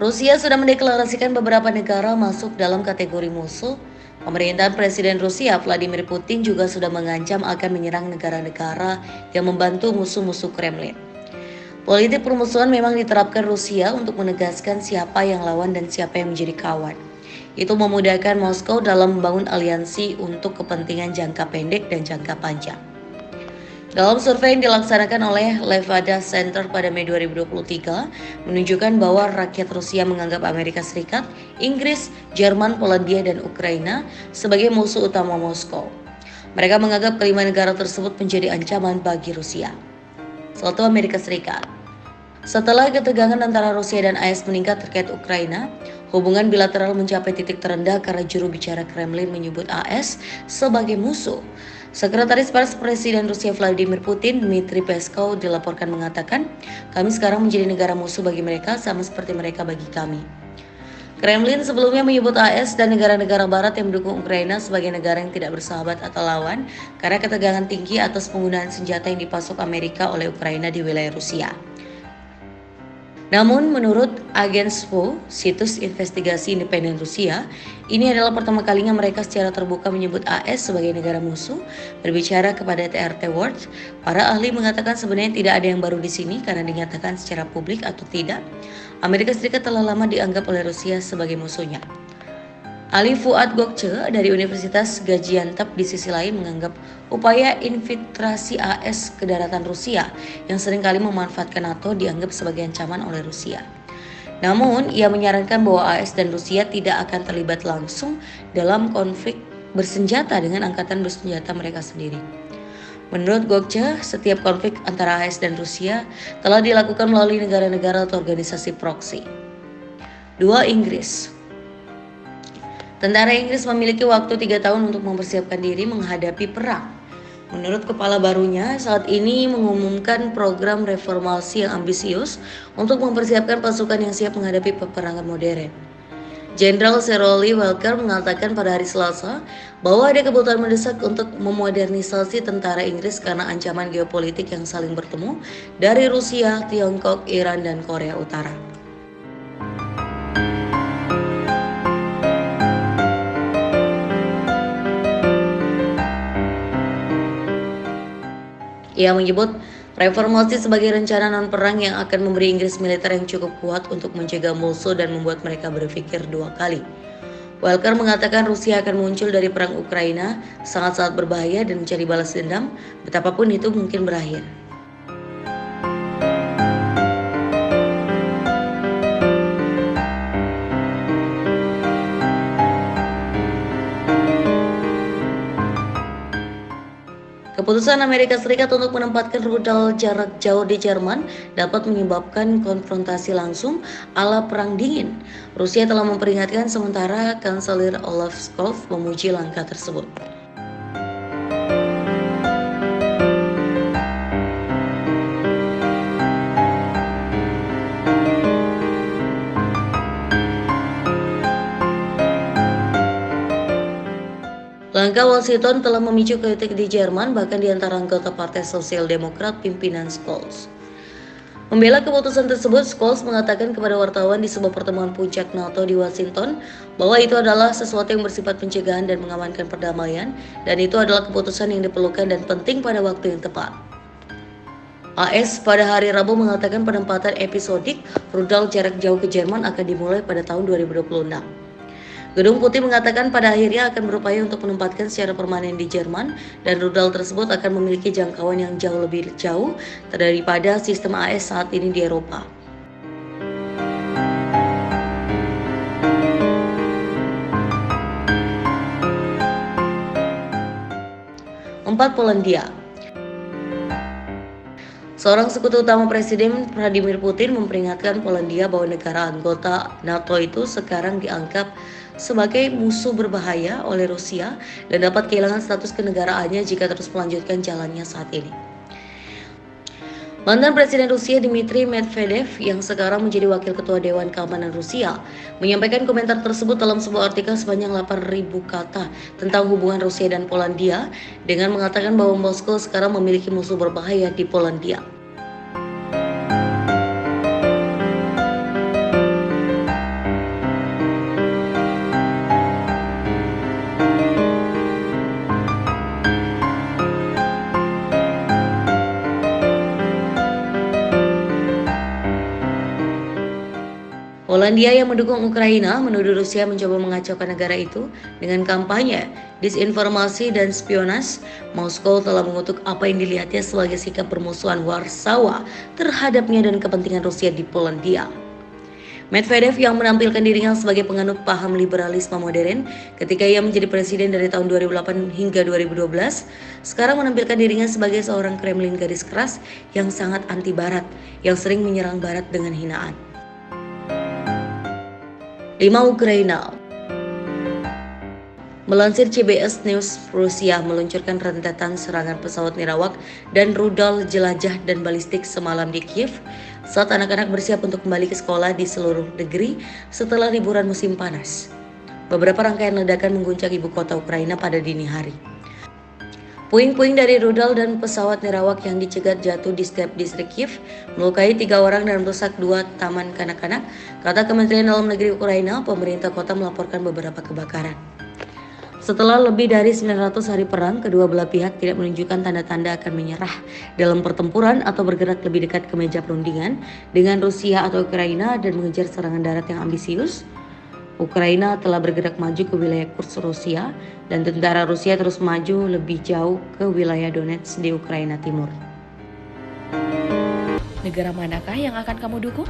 Rusia sudah mendeklarasikan beberapa negara masuk dalam kategori musuh. Pemerintahan Presiden Rusia Vladimir Putin juga sudah mengancam akan menyerang negara-negara yang membantu musuh-musuh Kremlin. Politik permusuhan memang diterapkan Rusia untuk menegaskan siapa yang lawan dan siapa yang menjadi kawan. Itu memudahkan Moskow dalam membangun aliansi untuk kepentingan jangka pendek dan jangka panjang. Dalam survei yang dilaksanakan oleh Levada Center pada Mei 2023, menunjukkan bahwa rakyat Rusia menganggap Amerika Serikat, Inggris, Jerman, Polandia, dan Ukraina sebagai musuh utama Moskow. Mereka menganggap kelima negara tersebut menjadi ancaman bagi Rusia. 1. Amerika Serikat. Setelah ketegangan antara Rusia dan AS meningkat terkait Ukraina, hubungan bilateral mencapai titik terendah karena juru bicara Kremlin menyebut AS sebagai musuh. Sekretaris Pers Presiden Rusia Vladimir Putin, Dmitry Peskov, dilaporkan mengatakan, "Kami sekarang menjadi negara musuh bagi mereka sama seperti mereka bagi kami." Kremlin sebelumnya menyebut AS dan negara-negara barat yang mendukung Ukraina sebagai negara yang tidak bersahabat atau lawan karena ketegangan tinggi atas penggunaan senjata yang dipasok Amerika oleh Ukraina di wilayah Rusia. Namun menurut Agentstvo, situs investigasi independen Rusia, ini adalah pertama kalinya mereka secara terbuka menyebut AS sebagai negara musuh. Berbicara kepada TRT World, para ahli mengatakan sebenarnya tidak ada yang baru di sini karena dinyatakan secara publik atau tidak, Amerika Serikat telah lama dianggap oleh Rusia sebagai musuhnya. Ali Fuad Gökçe dari Universitas Gaziantep di sisi lain menganggap upaya infiltrasi AS ke daratan Rusia yang seringkali memanfaatkan NATO dianggap sebagai ancaman oleh Rusia. Namun, ia menyarankan bahwa AS dan Rusia tidak akan terlibat langsung dalam konflik bersenjata dengan angkatan bersenjata mereka sendiri. Menurut Gökçe, setiap konflik antara AS dan Rusia telah dilakukan melalui negara-negara atau organisasi proksi. 2. Inggris. Tentara Inggris memiliki waktu 3 tahun untuk mempersiapkan diri menghadapi perang. Menurut kepala barunya, saat ini mengumumkan program reformasi yang ambisius untuk mempersiapkan pasukan yang siap menghadapi peperangan modern. Jenderal Sir Rory Walker mengatakan pada hari Selasa bahwa ada kebutuhan mendesak untuk memodernisasi tentara Inggris karena ancaman geopolitik yang saling bertemu dari Rusia, Tiongkok, Iran, dan Korea Utara. Ia menyebut reformasi sebagai rencana non-perang yang akan memberi Inggris militer yang cukup kuat untuk mencegah musuh dan membuat mereka berpikir 2 kali. Walker mengatakan Rusia akan muncul dari perang Ukraina sangat-sangat berbahaya dan mencari balas dendam, betapapun itu mungkin berakhir. Keputusan Amerika Serikat untuk menempatkan rudal jarak jauh di Jerman dapat menyebabkan konfrontasi langsung ala Perang Dingin. Rusia telah memperingatkan sementara Kanselir Olaf Scholz memuji langkah tersebut. Langkah Washington telah memicu kritik di Jerman, bahkan di antara anggota Partai Sosial Demokrat pimpinan Scholz. Membela keputusan tersebut, Scholz mengatakan kepada wartawan di sebuah pertemuan puncak NATO di Washington bahwa itu adalah sesuatu yang bersifat pencegahan dan mengamankan perdamaian, dan itu adalah keputusan yang diperlukan dan penting pada waktu yang tepat. AS pada hari Rabu mengatakan penempatan episodik rudal jarak jauh ke Jerman akan dimulai pada tahun 2026. Gedung Putih mengatakan pada akhirnya akan berupaya untuk menempatkan secara permanen di Jerman dan rudal tersebut akan memiliki jangkauan yang jauh lebih jauh daripada sistem AS saat ini di Eropa. Empat, Polandia. Seorang sekutu utama Presiden Vladimir Putin memperingatkan Polandia bahwa negara anggota NATO itu sekarang dianggap sebagai musuh berbahaya oleh Rusia dan dapat kehilangan status kenegaraannya jika terus melanjutkan jalannya saat ini. Mantan Presiden Rusia Dmitry Medvedev yang sekarang menjadi Wakil Ketua Dewan Keamanan Rusia menyampaikan komentar tersebut dalam sebuah artikel sepanjang 8.000 kata tentang hubungan Rusia dan Polandia dengan mengatakan bahwa Moskow sekarang memiliki musuh berbahaya di Polandia. Polandia yang mendukung Ukraina menuduh Rusia mencoba mengacaukan negara itu dengan kampanye, disinformasi, dan spionase. Moskow telah mengutuk apa yang dilihatnya sebagai sikap permusuhan Warsawa terhadapnya dan kepentingan Rusia di Polandia. Medvedev yang menampilkan dirinya sebagai penganut paham liberalisme modern ketika ia menjadi presiden dari tahun 2008 hingga 2012, sekarang menampilkan dirinya sebagai seorang Kremlin garis keras yang sangat anti-Barat, yang sering menyerang Barat dengan hinaan. 5. Ukraina. Melansir CBS News, Rusia meluncurkan rentetan serangan pesawat nirawak dan rudal jelajah dan balistik semalam di Kiev saat anak-anak bersiap untuk kembali ke sekolah di seluruh negeri setelah liburan musim panas. Beberapa rangkaian ledakan mengguncang ibu kota Ukraina pada dini hari. Puing-puing dari rudal dan pesawat nirawak yang dicegat jatuh di setiap distrik Kiev, melukai 3 orang dan merusak 2 taman kanak-kanak, kata Kementerian Dalam Negeri Ukraina. Pemerintah kota melaporkan beberapa kebakaran. Setelah lebih dari 900 hari perang, kedua belah pihak tidak menunjukkan tanda-tanda akan menyerah dalam pertempuran atau bergerak lebih dekat ke meja perundingan dengan Rusia atau Ukraina dan mengejar serangan darat yang ambisius. Ukraina telah bergerak maju ke wilayah Kursk Rusia dan tentara Rusia terus maju lebih jauh ke wilayah Donetsk di Ukraina Timur. Negara manakah yang akan kamu dukung?